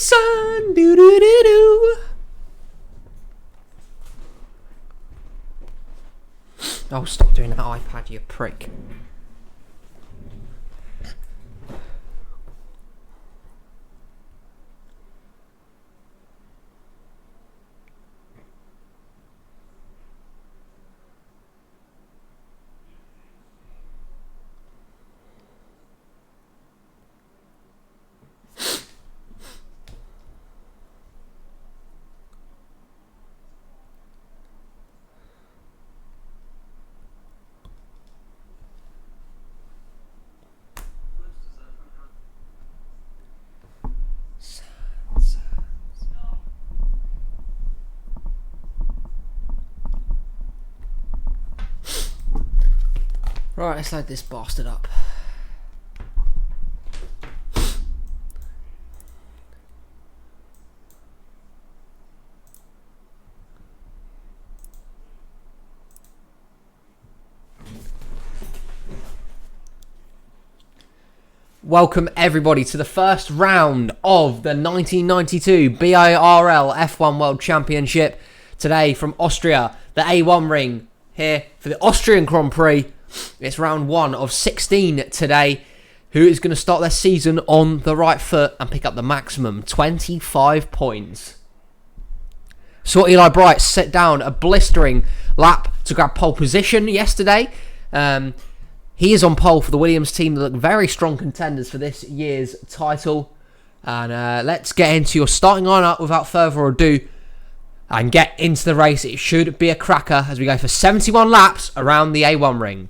Son, doo doo doo doo. Oh, stop doing that iPad, you prick. Right, let's load this bastard up. Welcome everybody to the first round of the 1992 BIRL F1 World Championship. Today from Austria, the A1 ring here for the Austrian Grand Prix. It's round 1 of 16 today. Who is going to start their season on the right foot and pick up the maximum 25 points? Saw Eli Bright set down a blistering lap to grab pole position yesterday. He is on pole for the Williams team. They look very strong contenders for this year's title. And let's get into your starting lineup without further ado and get into the race. It should be a cracker as we go for 71 laps around the A1 ring.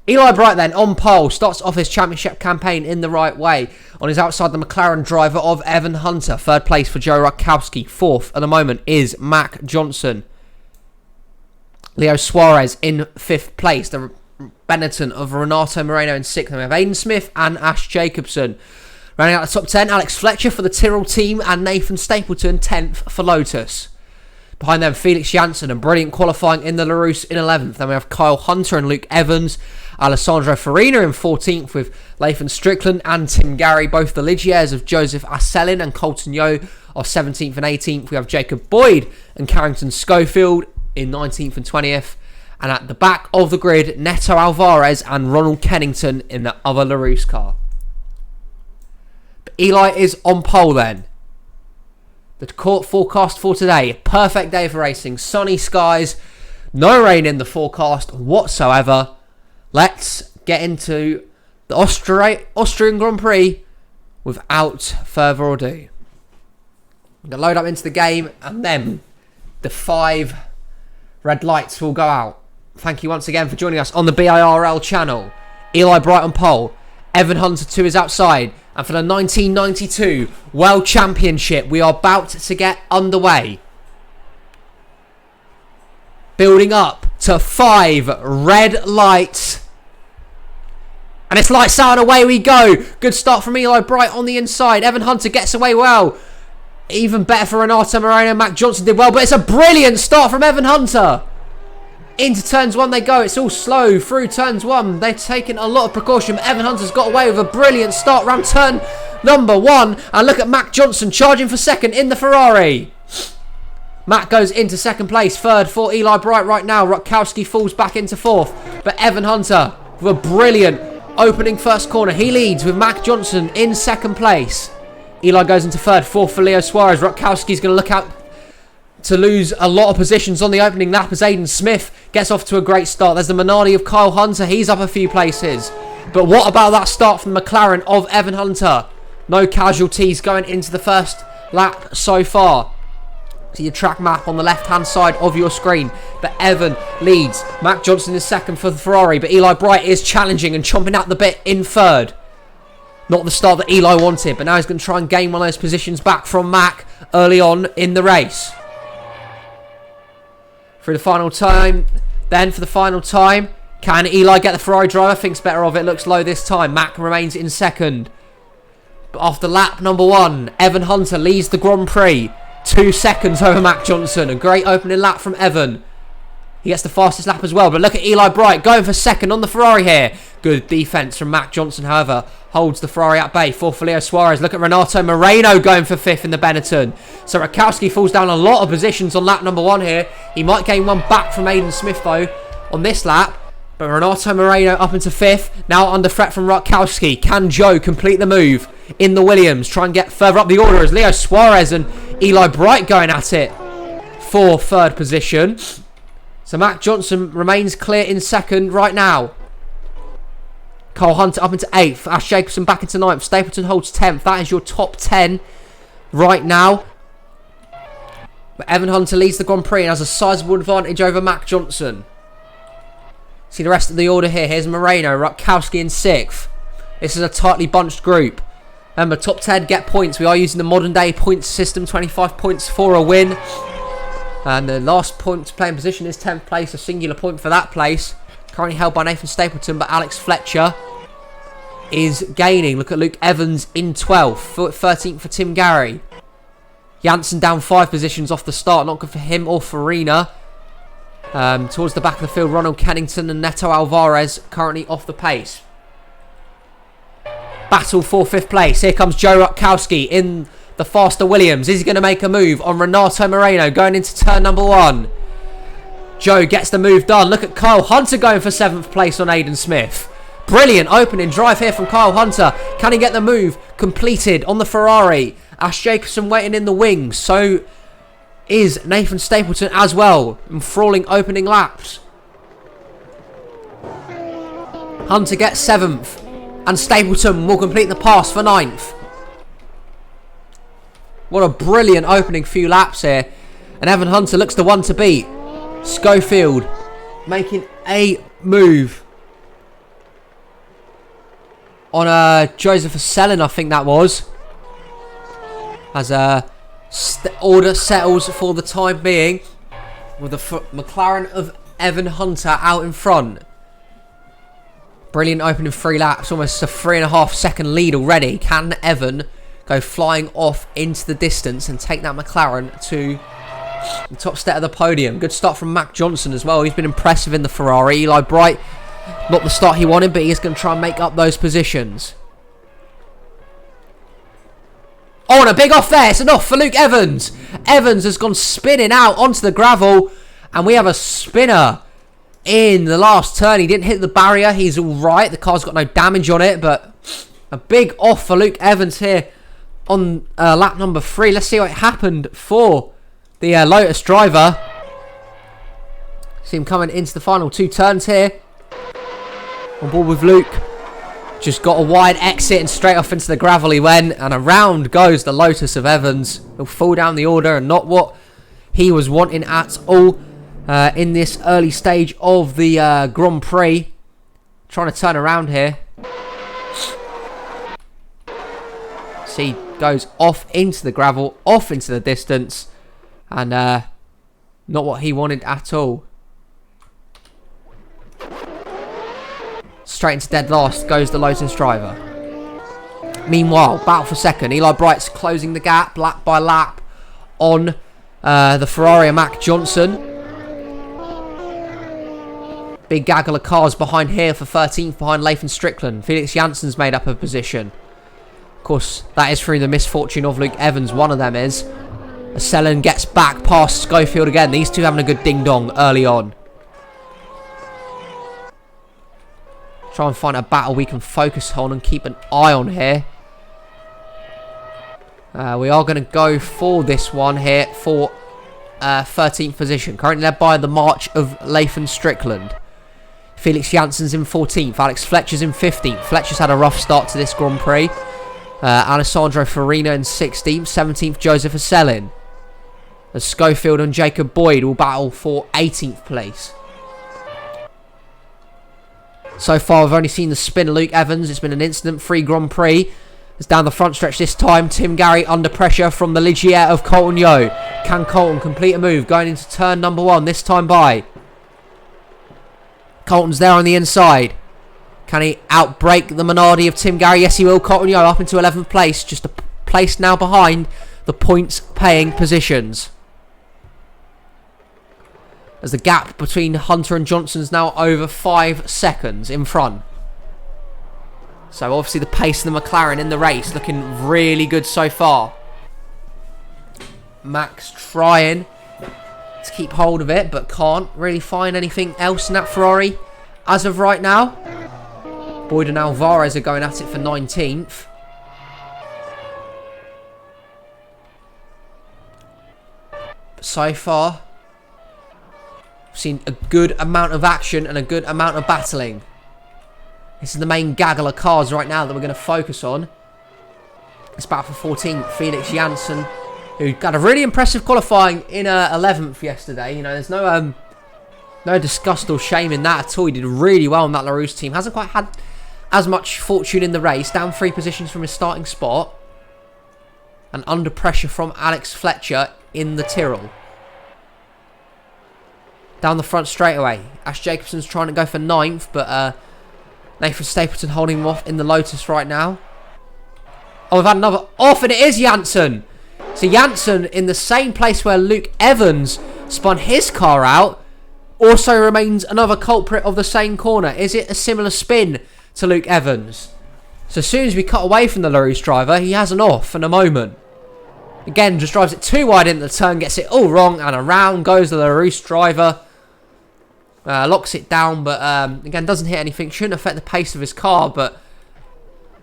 Eli Bright then on pole starts off his championship campaign in the right way. On his outside, the McLaren driver of Evan Hunter. Third place for Joe Rutkowski. Fourth at the moment is Mac Johnson. Leo Suarez in fifth place. The Benetton of Renato Moreno in sixth. And we have Aiden Smith and Ash Jacobson. Rounding out the top 10, Alex Fletcher for the Tyrrell team and Nathan Stapleton 10th for Lotus. Behind them, Felix Janssen and brilliant qualifying in the LaRousse in 11th. Then we have Kyle Hunter and Luke Evans. Alessandro Farina in 14th with Lathan Strickland and Tim Gary. Both the Ligiers of Joseph Asselin and Colton Yeo are 17th and 18th. We have Jacob Boyd and Carrington Schofield in 19th and 20th. And at the back of the grid, Neto Alvarez and Ronald Kennington in the other LaRousse car. But Eli is on pole then. The court forecast for today, perfect day for racing, sunny skies, no rain in the forecast whatsoever. Let's get into the Austrian Grand Prix without further ado. I'm going to load up into the game and then the 5 red lights will go out. Thank you once again for joining us on the BIRL channel. Eli Bright on pole, Evan Hunter to his outside. And for the 1992 World Championship, we are about to get underway. Building up to 5 red lights. And it's lights out and away we go. Good start from Eli Bright on the inside. Evan Hunter gets away well. Even better for Renato Moreno. Mac Johnson did well, but it's a brilliant start from Evan Hunter. Into turns 1 they go. It's all slow through turns 1. They've taken a lot of precaution. Evan Hunter's got away with a brilliant start round turn number 1. And look at Mac Johnson charging for second in the Ferrari. Mac goes into second place. Third for Eli Bright right now. Rutkowski falls back into fourth. But Evan Hunter with a brilliant opening first corner. He leads with Mac Johnson in second place. Eli goes into third. Fourth for Leo Suarez. Rutkowski's going to look out to lose a lot of positions on the opening lap as Aiden Smith gets off to a great start. There's the Minardi of Kyle Hunter. He's up a few places. But what about that start from the McLaren of Evan Hunter? No casualties going into the first lap so far. See your track map on the left-hand side of your screen. But Evan leads. Mac Johnson is second for the Ferrari. But Eli Bright is challenging and chomping at the bit in third. Not the start that Eli wanted. But now he's going to try and gain one of those positions back from Mac early on in the race. For the final time, can Eli get the Ferrari driver? Thinks better of it, looks low this time. Mac remains in second. But after lap number 1, Evan Hunter leads the Grand Prix. 2 seconds over Mac Johnson. A great opening lap from Evan. He gets the fastest lap as well. But look at Eli Bright going for second on the Ferrari here. Good defense from Mac Johnson, however, holds the Ferrari at bay. Fourth for Leo Suarez. Look at Renato Moreno going for fifth in the Benetton. So Rakowski falls down a lot of positions on lap number 1 here. He might gain one back from Aiden Smith, though, on this lap. But Renato Moreno up into fifth. Now under threat from Rakowski. Can Joe complete the move in the Williams? Try and get further up the order as Leo Suarez and Eli Bright going at it for third position. So Mac Johnson remains clear in second right now. Cole Hunter up into 8th. Ash Jacobson back into 9th. Stapleton holds 10th. That is your top 10 right now. But Evan Hunter leads the Grand Prix and has a sizable advantage over Mac Johnson. See the rest of the order here. Here's Moreno, Rutkowski in 6th. This is a tightly bunched group. Remember, top 10 get points. We are using the modern day points system. 25 points for a win. And the last point to play in position is 10th place, a singular point for that place. Currently held by Nathan Stapleton, but Alex Fletcher is gaining. Look at Luke Evans in 12th, 13th for Tim Gary. Janssen down 5 positions off the start, not good for him or Farina. Towards the back of the field, Ronald Kennington and Neto Alvarez currently off the pace. Battle for 5th place. Here comes Joe Rutkowski in the faster Williams. Is he going to make a move on Renato Moreno going into turn number 1? Joe gets the move done. Look at Kyle Hunter going for 7th place on Aiden Smith. Brilliant opening drive here from Kyle Hunter. Can he get the move completed on the Ferrari? Ash Jacobson waiting in the wings. So is Nathan Stapleton as well. Enthralling opening laps. Hunter gets 7th. And Stapleton will complete the pass for 9th. What a brilliant opening few laps here. And Evan Hunter looks the one to beat. Schofield making a move on Joseph Selin, I think that was. As order settles for the time being. With the McLaren of Evan Hunter out in front. Brilliant opening 3 laps. Almost a 3.5 second lead already. Can Evan go flying off into the distance and take that McLaren to the top step of the podium? Good start from Mac Johnson as well. He's been impressive in the Ferrari. Eli Bright, not the start he wanted, but he is going to try and make up those positions. Oh, and a big off there. It's an off for Luke Evans. Evans has gone spinning out onto the gravel, and we have a spinner in the last turn. He didn't hit the barrier. He's all right. The car's got no damage on it, but a big off for Luke Evans here on lap number 3. Let's see what happened for the Lotus driver. See him coming into the final 2 turns here. On board with Luke. Just got a wide exit and straight off into the gravel he went. And around goes the Lotus of Evans. He'll fall down the order and not what he was wanting at all in this early stage of the Grand Prix. Trying to turn around here. See, goes off into the gravel, off into the distance. And not what he wanted at all. Straight into dead last goes the Lotus driver. Meanwhile, battle for second. Eli Bright's closing the gap lap by lap on the Ferrari and Mac Johnson. Big gaggle of cars behind here for 13th behind Lathan Strickland. Felix Janssen's made up a position. Of course, that is through the misfortune of Luke Evans. One of them is. Selen gets back past Schofield again. These two having a good ding-dong early on. Try and find a battle we can focus on and keep an eye on here. We are going to go for this one here for 13th position. Currently led by the march of Lathan Strickland. Felix Janssen's in 14th. Alex Fletcher's in 15th. Fletcher's had a rough start to this Grand Prix. Alessandro Farina in 16th. 17th, Joseph Selin. As Schofield and Jacob Boyd will battle for 18th place. So far, I've only seen the spin of Luke Evans. It's been an incident-free Grand Prix. It's down the front stretch this time. Tim Gary under pressure from the Ligier of Colton Yo. Can Colton complete a move going into turn number 1, this time by? Colton's there on the inside. Can he outbrake the Minardi of Tim Gary? Yes, he will. Colton Yo up into 11th place. Just a place now behind the points-paying positions. as the gap between Hunter and Johnson is now over 5 seconds in front. So obviously the pace of the McLaren in the race looking really good so far. Max trying to keep hold of it, but can't really find anything else in that Ferrari as of right now. Boyd and Alvarez are going at it for 19th. But so far, we've seen a good amount of action and a good amount of battling. This is the main gaggle of cars right now that we're going to focus on. It's battle for 14th, Felix Janssen, who got a really impressive qualifying in 11th yesterday. You know, there's no disgust or shame in that at all. He did really well on that LaRousse team. Hasn't quite had as much fortune in the race. Down 3 positions from his starting spot. And under pressure from Alex Fletcher in the Tyrrell. Down the front straight away. Ash Jacobson's trying to go for 9th, but Nathan Stapleton holding him off in the Lotus right now. Oh, we've had another off, and it is Janssen. So Janssen, in the same place where Luke Evans spun his car out, also remains another culprit of the same corner. Is it a similar spin to Luke Evans? So as soon as we cut away from the LaRousse driver, he has an off in a moment. Again, just drives it too wide into the turn, gets it all wrong, and around goes the LaRousse driver. Locks it down, but again, doesn't hit anything. Shouldn't affect the pace of his car, but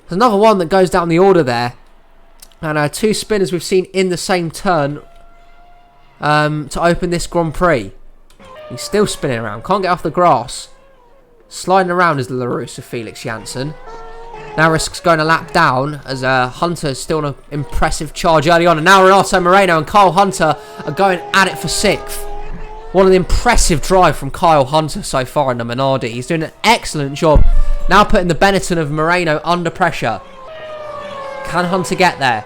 there's another one that goes down the order there. And 2 spinners we've seen in the same turn to open this Grand Prix. He's still spinning around. Can't get off the grass. Sliding around is the LaRousse of Felix Janssen. Now risks going a lap down as Hunter is still on an impressive charge early on. And now Renato Moreno and Kyle Hunter are going at it for 6th. What an impressive drive from Kyle Hunter so far in the Minardi. He's doing an excellent job. Now putting the Benetton of Moreno under pressure. Can Hunter get there?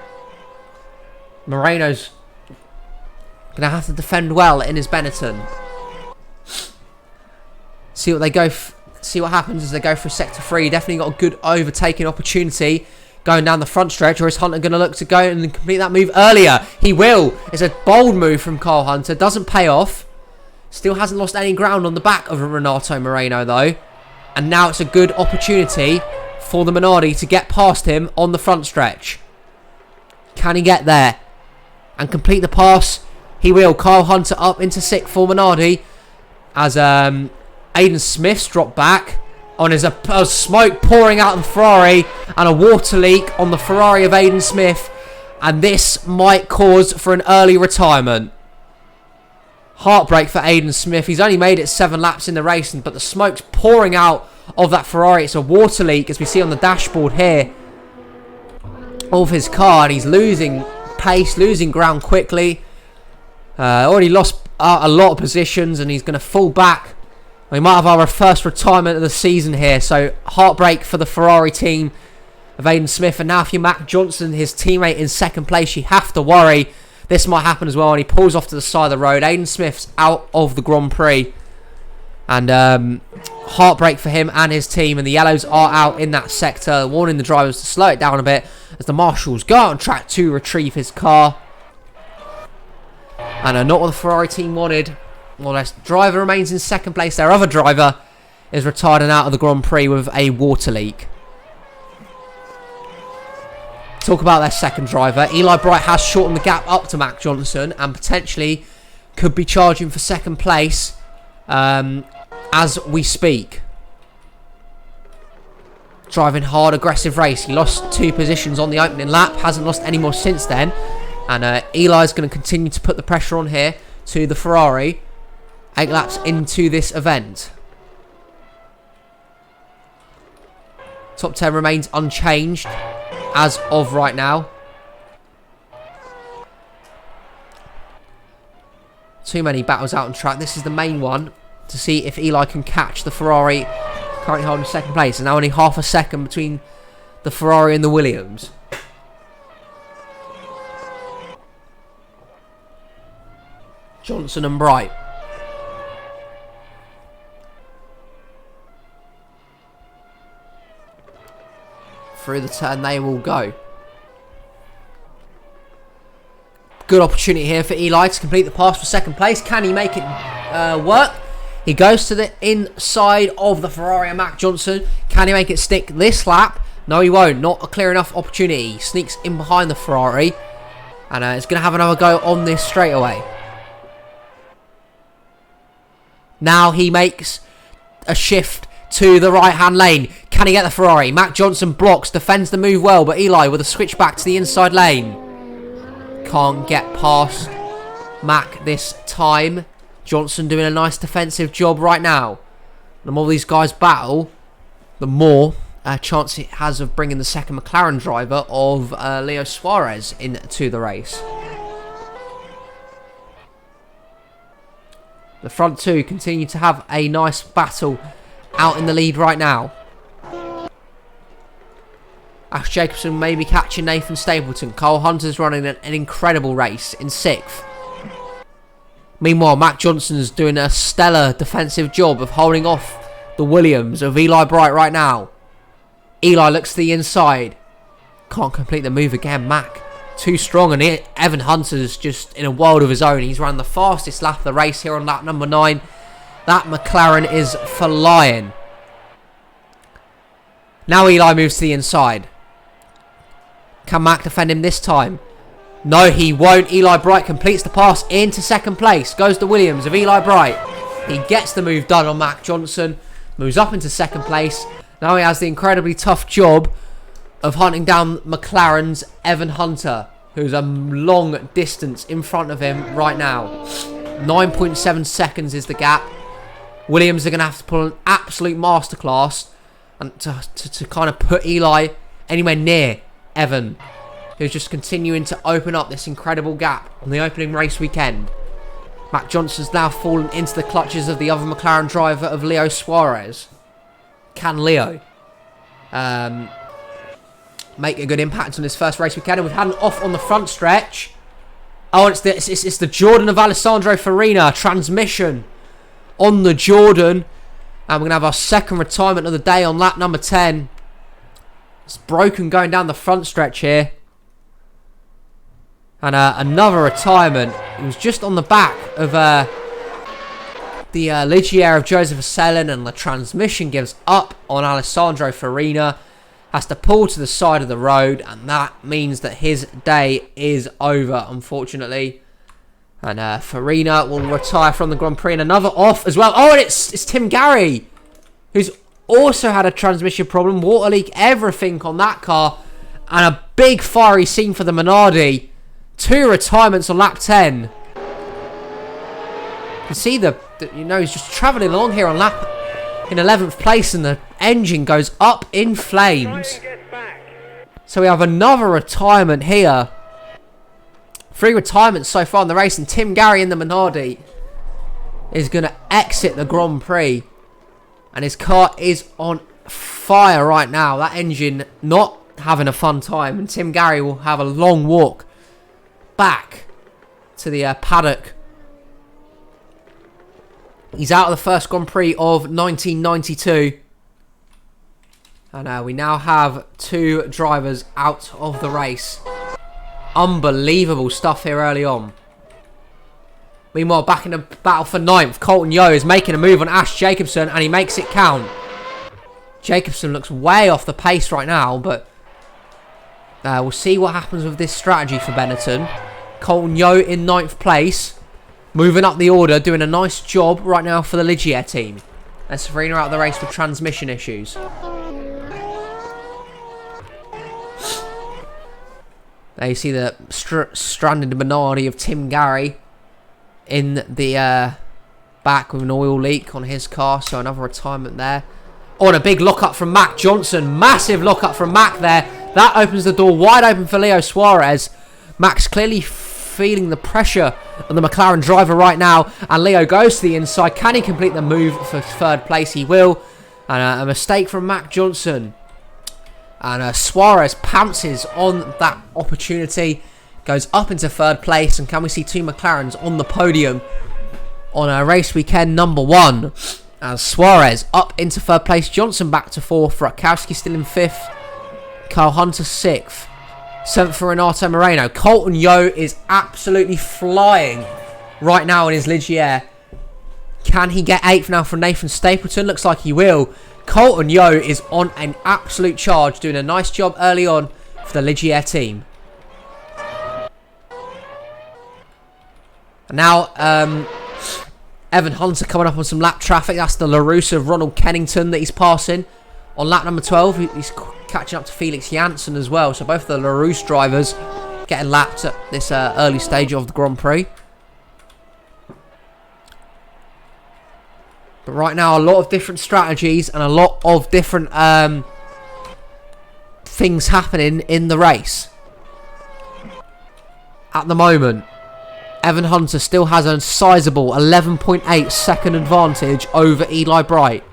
Moreno's going to have to defend well in his Benetton. See what they go. See what happens as they go for sector 3. Definitely got a good overtaking opportunity going down the front stretch. Or is Hunter going to look to go and complete that move earlier? He will. It's a bold move from Kyle Hunter. Doesn't pay off. Still hasn't lost any ground on the back of Renato Moreno though. And now it's a good opportunity for the Minardi to get past him on the front stretch. Can he get there and complete the pass? He will. Kyle Hunter up into 6th for Minardi as Aiden Smith's dropped back. On is a smoke pouring out of the Ferrari and a water leak on the Ferrari of Aiden Smith, and this might cause for an early retirement. Heartbreak for Aiden Smith. He's only made it 7 laps in the race, but the smoke's pouring out of that Ferrari. It's a water leak, as we see on the dashboard here of his car, and he's losing pace, losing ground quickly. Already lost a lot of positions, and he's going to fall back. We might have our first retirement of the season here, so heartbreak for the Ferrari team of Aiden Smith. And now if you're Matt Johnson, his teammate in 2nd place, you have to worry this might happen as well, and he pulls off to the side of the road. Aiden Smith's out of the Grand Prix, and heartbreak for him and his team, and the yellows are out in that sector, warning the drivers to slow it down a bit as the marshals go out on track to retrieve his car. And not what the Ferrari team wanted. Well, their driver remains in 2nd place. Their other driver is retired and out of the Grand Prix with a water leak. Talk about their 2nd driver. Eli Bright has shortened the gap up to Matt Johnson and potentially could be charging for 2nd place as we speak. Driving hard, aggressive race. He lost 2 positions on the opening lap. Hasn't lost any more since then. And Eli's going to continue to put the pressure on here to the Ferrari. 8 laps into this event. Top 10 remains unchanged as of right now. Too many battles out on track. This is the main one to see if Eli can catch the Ferrari currently holding 2nd place. And now only half a second between the Ferrari and the Williams. Johnson and Bright. Through the turn they will go. Good opportunity here for Eli to complete the pass for 2nd place. Can he make it work. He goes to the inside of the Ferrari and Mac Johnson. Can he make it stick this lap? No, he won't. Not a clear enough opportunity. He sneaks in behind the Ferrari. And it's going to have another go on this straightaway. Now he makes a shift to the right-hand lane. Can he get the Ferrari? Mac Johnson blocks, defends the move well, but Eli with a switch back to the inside lane. Can't get past Mac this time. Johnson doing a nice defensive job right now. The more these guys battle, the more chance it has of bringing the second McLaren driver of Leo Suarez into the race. The front two continue to have a nice battle out in the lead right now. Ash Jacobson may be catching Nathan Stapleton. Cole Hunter's running an incredible race in 6th. Meanwhile, Mac Johnson's doing a stellar defensive job of holding off the Williams of Eli Bright right now. Eli looks to the inside. Can't complete the move again. Mac too strong, and Evan Hunter's just in a world of his own. He's run the fastest lap of the race here on lap number 9. That McLaren is flying. Now Eli moves to the inside. Can Mac defend him this time? No, he won't. Eli Bright completes the pass into second place. Goes to Williams of Eli Bright. He gets the move done on Mac Johnson. Moves up into second place. Now he has the incredibly tough job of hunting down McLaren's Evan Hunter, who's a long distance in front of him right now. 9.7 seconds is the gap. Williams are going to have to pull an absolute masterclass and to kind of put Eli anywhere near Evan, who's just continuing to open up this incredible gap on the opening race weekend. Mac Johnson's now fallen into the clutches of the other McLaren driver of Leo Suarez. Can Leo make a good impact on this first race weekend? And we've had an off on the front stretch. Oh, it's the Jordan of Alessandro Farina transmission on the Jordan. And we're going to have our second retirement of the day on lap number 10. It's broken going down the front stretch here. And another retirement. It was just on the back of the Ligier of Joseph Asselin, and the transmission gives up on Alessandro Farina. Has to pull to the side of the road, and that means that his day is over, unfortunately. And Farina will retire from the Grand Prix. And another off as well. Oh, and it's Tim Gary, who's also had a transmission problem, water leak, everything on that car. And a big fiery scene for the Minardi. 2 retirements on lap 10. You can see he's just travelling along here on lap in 11th place, and the engine goes up in flames. So we have another retirement here. 3 retirements so far in the race, and Tim Gary in the Minardi is going to exit the Grand Prix. And his car is on fire right now. That engine not having a fun time, and Tim Gary will have a long walk back to the paddock. He's out of the first Grand Prix of 1992. And we now have 2 drivers out of the race. Unbelievable stuff here early on. Meanwhile, back in the battle for 9th, Colton Yeo is making a move on Ash Jacobson, and he makes it count. Jacobson looks way off the pace right now, but we'll see what happens with this strategy for Benetton. Colton Yeo in 9th place. Moving up the order, doing a nice job right now for the Ligier team. And Sabrina out of the race with transmission issues. There you see the stranded Minardi of Tim Gary in the back with an oil leak on his car. So another retirement there. Oh, and a big lockup from Mac Johnson. Massive lockup from Mac there. That opens the door wide open for Leo Suarez. Mac's clearly feeling the pressure on the McLaren driver right now, and Leo goes to the inside. Can he complete the move for 3rd place? He will. And a mistake from Mac Johnson, and Suarez pounces on that opportunity, goes up into 3rd place. And can we see 2 McLarens on the podium on race weekend number 1, as Suarez up into 3rd place, Johnson back to 4th, Rakowski still in 5th, Carl Hunter 6th, 7th for Renato Moreno. Colton Yeo is absolutely flying right now in his Ligier. Can he get 8th now from Nathan Stapleton? Looks like he will. Colton Yo is on an absolute charge, doing a nice job early on for the Ligier team. And now, Evan Hunter coming up on some lap traffic. That's the LaRousse of Ronald Kennington that he's passing. On lap number 12, he's catching up to Felix Janssen as well. So both the LaRousse drivers getting lapped at this early stage of the Grand Prix. But right now, a lot of different strategies and a lot of different things happening in the race. At the moment, Evan Hunter still has a sizable 11.8 second advantage over Eli Bright.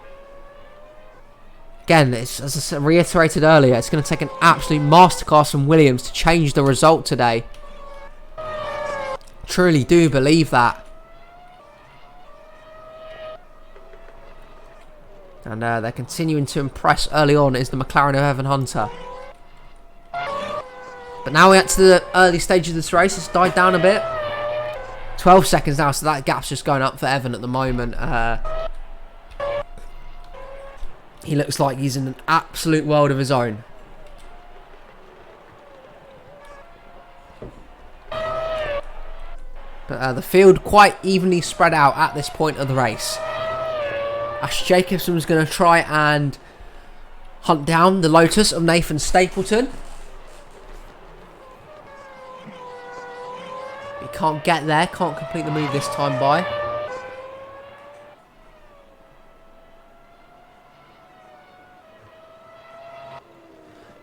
Again, as I reiterated earlier, it's going to take an absolute masterclass from Williams to change the result today. Truly do believe that. And they're continuing to impress early on is the McLaren of Evan Hunter. But now we're at to the early stage of this race. It's died down a bit. 12 seconds now, so that gap's just going up for Evan at the moment. He looks like he's in an absolute world of his own. But the field quite evenly spread out at this point of the race. Ash Jacobson was going to try and hunt down the Lotus of Nathan Stapleton. He can't get there, can't complete the move this time by.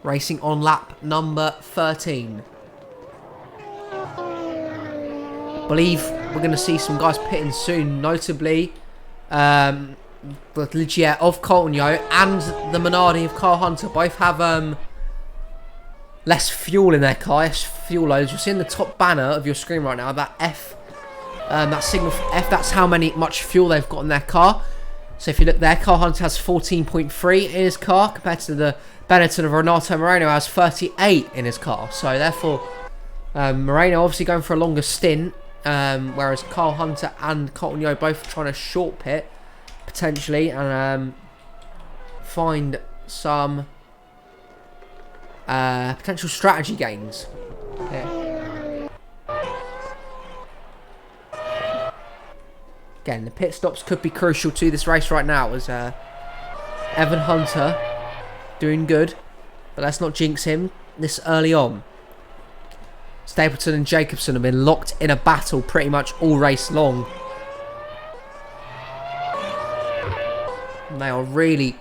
Racing on lap number 13. Believe we're going to see some guys pitting soon, notably the Ligier of Colton Yo and the Minardi of Carl Hunter. Both have less fuel in their car, less fuel loads. You'll see in the top banner of your screen right now that F, that signal for F, that's how much fuel they've got in their car. So if you look there, Carl Hunter has 14.3 in his car compared to the Benetton of Renato Moreno has 38 in his car. So therefore, Moreno obviously going for a longer stint, whereas Carl Hunter and Colton Yo both trying to short pit potentially and find some potential strategy gains. Yeah. Again, the pit stops could be crucial to this race right now as Evan Hunter doing good, but let's not jinx him this early on. Stapleton and Jacobson have been locked in a battle pretty much all race long. And they are really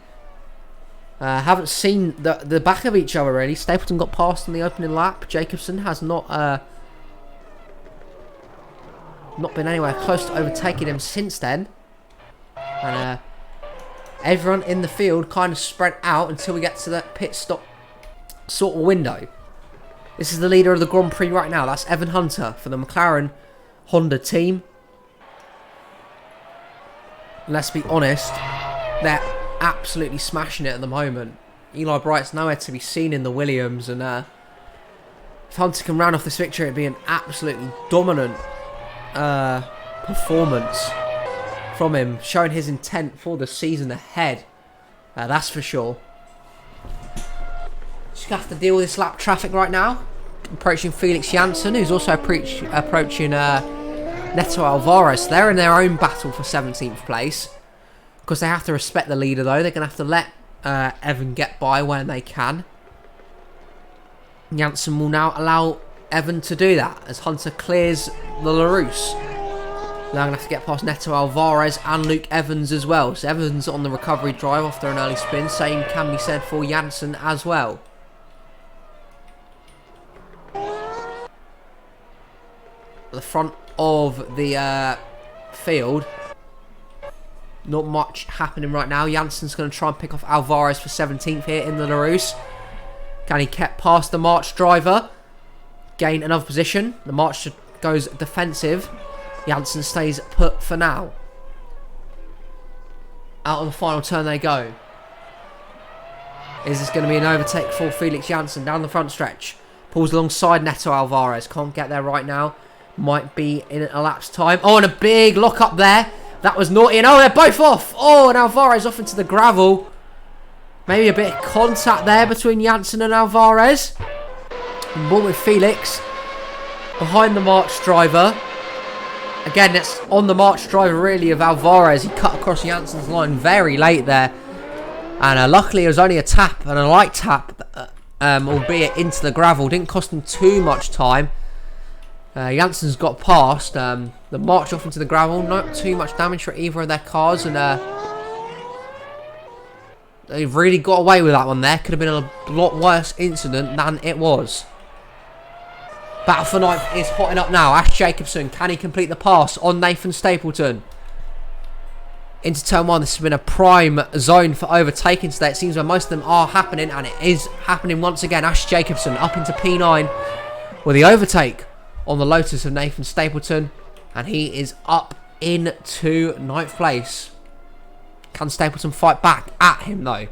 haven't seen the back of each other really. Stapleton got past in the opening lap. Jacobson has not been anywhere close to overtaking him since then. And everyone in the field kind of spread out until we get to that pit stop sort of window. This is the leader of the Grand Prix right now. That's Evan Hunter for the McLaren Honda team. And let's be honest, they're absolutely smashing it at the moment. Eli Bright's nowhere to be seen in the Williams, and if Hunter can round off this victory, it'd be an absolutely dominant performance from him, showing his intent for the season ahead. That's for sure. Just have to deal with this lap traffic right now. Approaching Felix Janssen, who's also approaching Neto Alvarez. They're in their own battle for 17th place. Because they have to respect the leader though. They're going to have to let Evan get by when they can. Janssen will now allow Evan to do that as Hunter clears the LaRousse. Now going to have to get past Neto Alvarez and Luke Evans as well. So Evans on the recovery drive after an early spin. Same can be said for Janssen as well. The front of the field, not much happening right now. Janssen's going to try and pick off Alvarez for 17th here in the LaRousse. Can he get past the March driver? Gain another position. The March goes defensive. Janssen stays put for now. Out on the final turn they go. Is this going to be an overtake for Felix Janssen down the front stretch? Pulls alongside Neto Alvarez. Can't get there right now. Might be in elapsed time. Oh, and a big lock up there. That was naughty. And oh, they're both off. Oh, and Alvarez off into the gravel. Maybe a bit of contact there between Janssen and Alvarez. And one with Felix behind the March driver. Again, it's on the March driver really of Alvarez. He cut across Janssen's line very late there. And luckily it was only a tap and a light tap, albeit into the gravel. Didn't cost him too much time. Janssen's got past. The March off into the gravel. Not too much damage for either of their cars. And they've really got away with that one there. Could have been a lot worse incident than it was. Battle for ninth is hotting up now. Ash Jacobson, can he complete the pass on Nathan Stapleton? Into turn one. This has been a prime zone for overtaking today. It seems where most of them are happening, and it is happening once again. Ash Jacobson up into P9 with the overtake on the Lotus of Nathan Stapleton, and he is up into 9th place. Can Stapleton fight back at him though?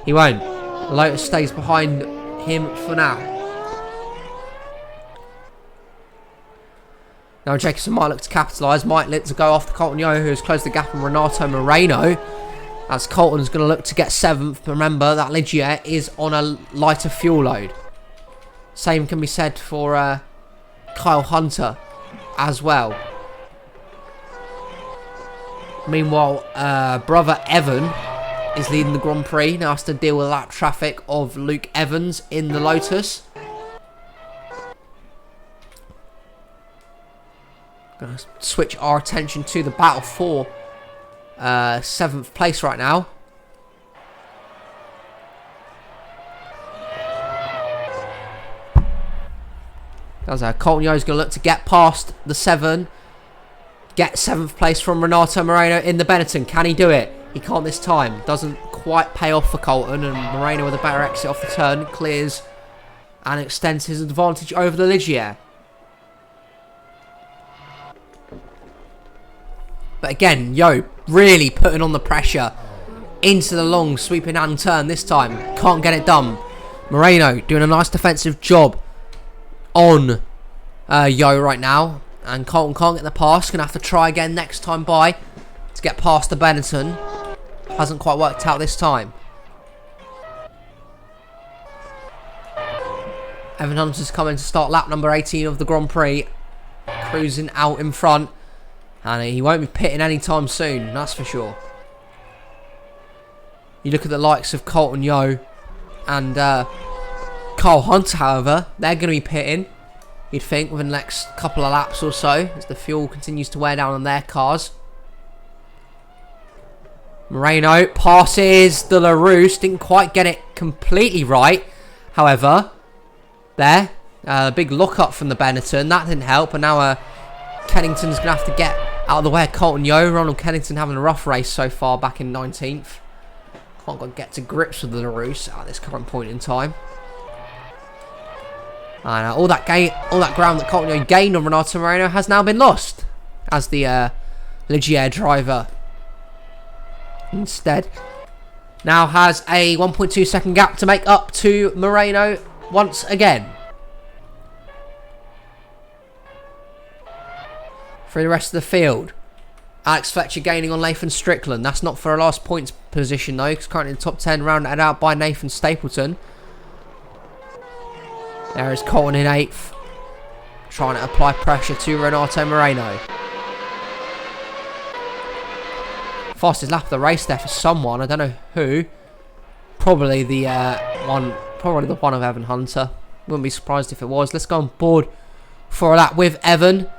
He won't. The Lotus stays behind him for now. Now Jacobson might look to capitalise, might look to go after Colton Yo, who has closed the gap on Renato Moreno. As Colton's going to look to get 7th. Remember that Ligier is on a lighter fuel load. Same can be said for Kyle Hunter as well. Meanwhile, brother Evan is leading the Grand Prix. Now has to deal with that traffic of Luke Evans in the Lotus. Going to switch our attention to the battle for 7th place right now. Colton Yo is going to look to get past the 7. Get 7th place from Renato Moreno in the Benetton. Can he do it? He can't this time. Doesn't quite pay off for Colton. And Moreno with a better exit off the turn clears and extends his advantage over the Ligier. But again, Yo really putting on the pressure into the long sweeping hand turn this time. Can't get it done. Moreno doing a nice defensive job on Yo right now. And Colton can't get the pass. Going to have to try again next time by to get past the Benetton. Hasn't quite worked out this time. Evan Hunter's coming to start lap number 18 of the Grand Prix. Cruising out in front. And he won't be pitting anytime soon, that's for sure. You look at the likes of Colton Yo and Kyle Hunter, however, they're going to be pitting, you'd think, within the next couple of laps or so, as the fuel continues to wear down on their cars. Moreno passes De La Ruse, didn't quite get it completely right. However, there, big lock-up from the Benetton, that didn't help, and now Kennington's going to have to get out of the way of Colton Yo. Ronald Kennington having a rough race so far, back in 19th. Can't quite get to grips with the LaRousse at this current point in time. And all that ground that Colton Yo gained on Renato Moreno has now been lost, as the Ligier driver instead now has a 1.2 second gap to make up to Moreno once again. For the rest of the field, Alex Fletcher gaining on Nathan Strickland. That's not for a last points position though, because currently in the top 10, rounded out by Nathan Stapleton. There is Colton in 8th, trying to apply pressure to Renato Moreno. Fastest lap of the race there for someone, I don't know who. Probably the one of Evan Hunter. Wouldn't be surprised if it was. Let's go on board for a lap with Evan.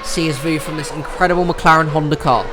See his view from this incredible McLaren Honda car.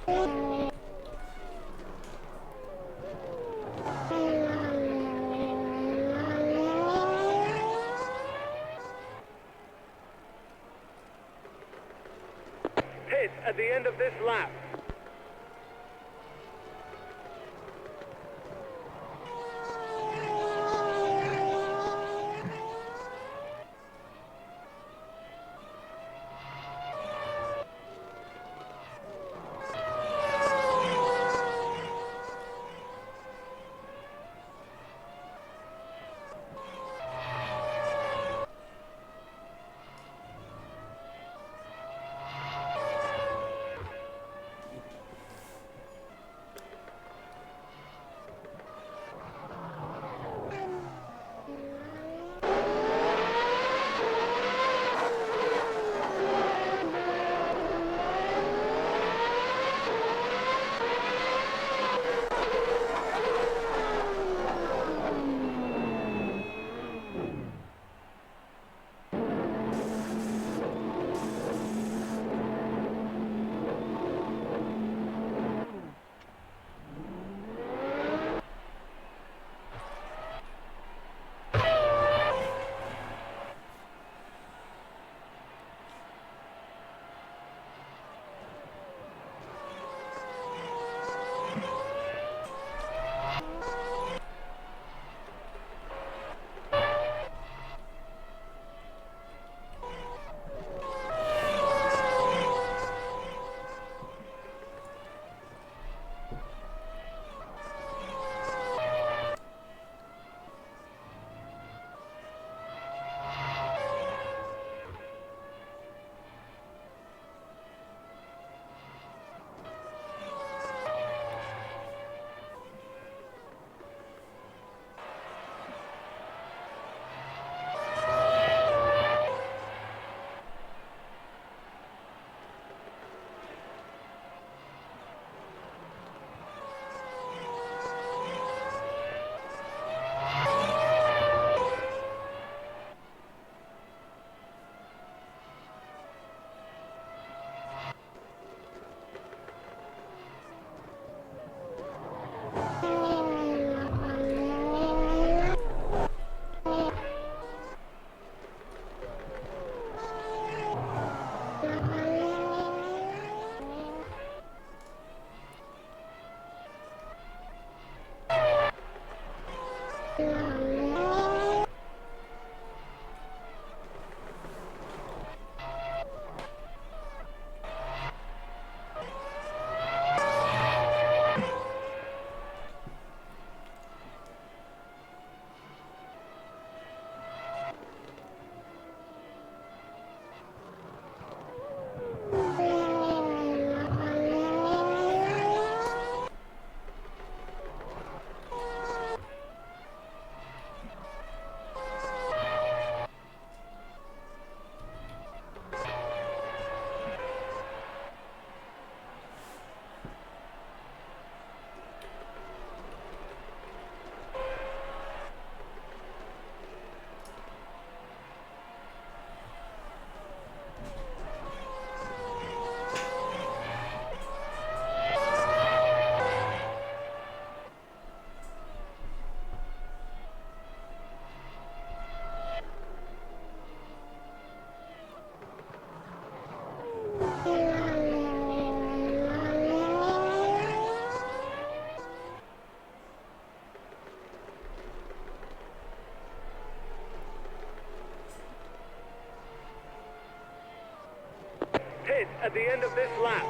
Pit at the end of this lap. Pit at the end of this lap.